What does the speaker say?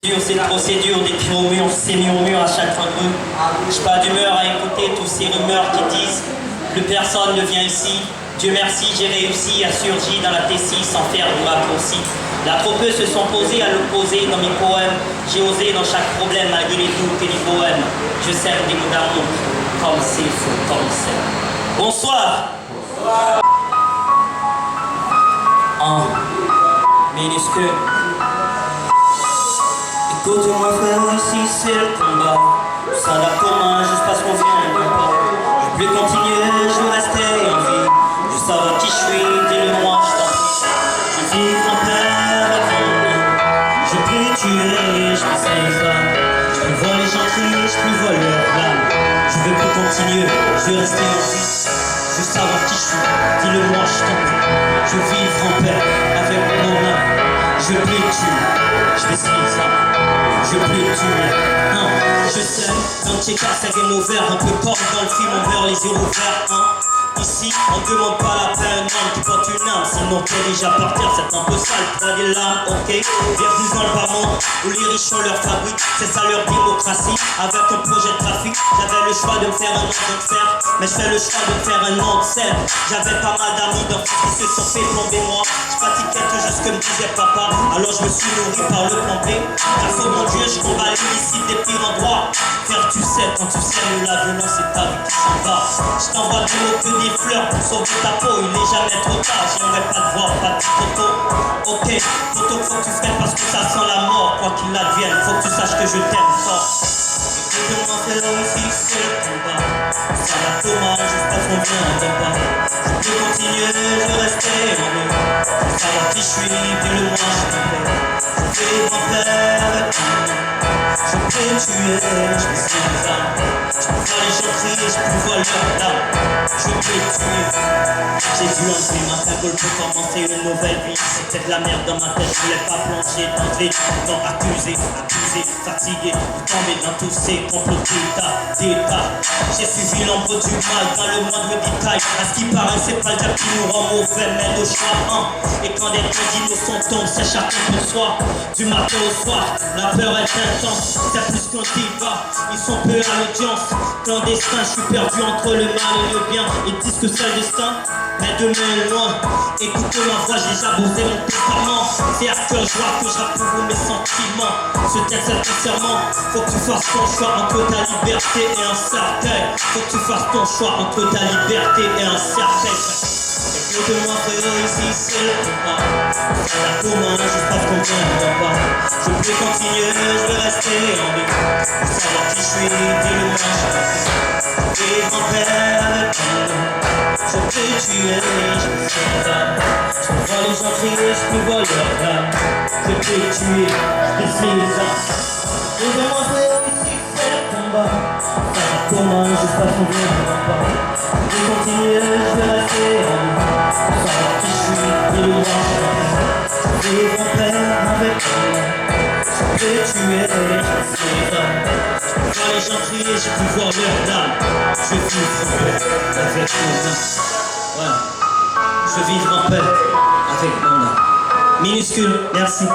C'est une procédure d'écrire au mur, c'est mis au mur à chaque fois de rue. Je suis pas d'humeur à écouter tous ces rumeurs qui disent plus personne ne vient ici. Dieu merci, j'ai réussi à surgir dans la Tessie sans faire du raccourci. Là, trop peu se sont posés à l'opposé dans mes poèmes. J'ai osé dans chaque problème malgré les doutes et les poèmes. Je sers des mots d'amour comme c'est faux, comme c'est. Bonsoir. En minuscule. Écoute-moi frère, ici c'est le combat. Ça n'a commun juste parce qu'on vient de pas. Je veux plus continuer, je veux rester en vie. Je veux savoir qui je suis, dis-le-moi, je t'en prie. Je vis en peur et en je peux tuer, je ne sais pas. Je peux voir les gens tristes, je peux voir leurs flammes. Je veux plus continuer, je veux rester en vie. Je veux savoir qui je suis, dis-le-moi, je t'en prie. Je veux vivre en paix avec mon âme. Je veux plus tuer, je vais ça. Je veux plus tuer, non, je sais. Dans le check-up, c'est game over. Un peu comme dans le film, on meurt les yeux ouverts, hein. Ici, on demande pas la peine, homme qui porte une âme. Sinon t'es déjà par terre, c'est un peu sale, pas des larmes, ok. Bienvenue dans le bas monde, où les riches ont leur fabrique. C'est ça leur démocratie, avec un projet de trafic. J'avais le choix de me faire un nom de fer, mais je fais le choix de me faire un nom de sel. J'avais pas mal d'amis d'enfants qui se sont fait plomber moi. Je pratiquais tout juste ce que me disait papa, alors je me suis nourri par le plan B. Grâce au bon Dieu, je combats l'illicite des pires endroits. Frère, tu sais, quand tu sèmes la violence, c'est ta vie qui s'en va. Je t'envoie des mots que des fleurs pour sauver ta peau, il n'est jamais trop tard. J'aimerais pas te voir, pas de photo. Ok, photo, faut que tu freines parce que ça sent la mort. Quoi qu'il advienne, faut que tu saches que je t'aime fort. Écoute-moi frère, ici c'est le combat. Ça va dommage, juste parce qu'on vient de pas. Je peux continuer, je veux rester en vie. Je veux savoir qui je suis, dis-le-moi, je te plaît. Je vais en paix avec toi. Je peux tuer, je peux signer ça. Je peux voir les gens crier, je peux voir leur larmes. Je peux tuer. J'ai dû enlever ma cagoule pour commencer une nouvelle vie. C'était de la merde dans ma tête, je voulais pas plonger dans le vide. Non, accusé, fatigué, tombé dans tous ces complots d'état. J'ai suivi l'ombre du mal dans le moindre détail. À ce qui paraît, c'est pas le diable qui nous rend mauvais, mais nos choix, hein. Et quand des gens innocents tombent, c'est chacun pour soi. Du matin au soir, la peur est intense. C'est plus qu'un débat, ils sont peu à l'audience. Clandestin, je suis perdu entre le mal et le bien. Ils disent que c'est le destin, mais demain est loin. Écoute ma voix, j'ai déjà brisé mon testament. C'est à cœur joie que je rapprouve mes sentiments. Ce texte est un serment. Faut que tu fasses ton choix entre ta liberté et un cercueil. Faut que tu fasses ton choix entre ta liberté et un cercueil. Écoute-moi frère, ici c'est le combat. Ça va commun, juste parce qu'on vient de pas. Je peux continuer, je veux rester en vie. Je veux savoir qui je suis, dis-le-moi, je peux vivre en paix avec toi. Je peux tuer, je peux faire ça. Je peux voir les gens crier, je peux voir leur flamme. Je peux tuer, je peux signer ça. Écoute-moi frère, ici c'est le combat. Ça va commun, juste parce qu'on vient de pas. Je peux continuer, je veux rester en vie. Savoir qui je suis, dis-le-moi, je peux vivre en paix avec toi. Je peux tuer, je peux signer ça. Je peux voir les gens crier, je peux voir leur dame. Je veux vivre en paix avec mon âme. Ouais. Je veux vivre en paix avec mon âme. Minuscule, merci.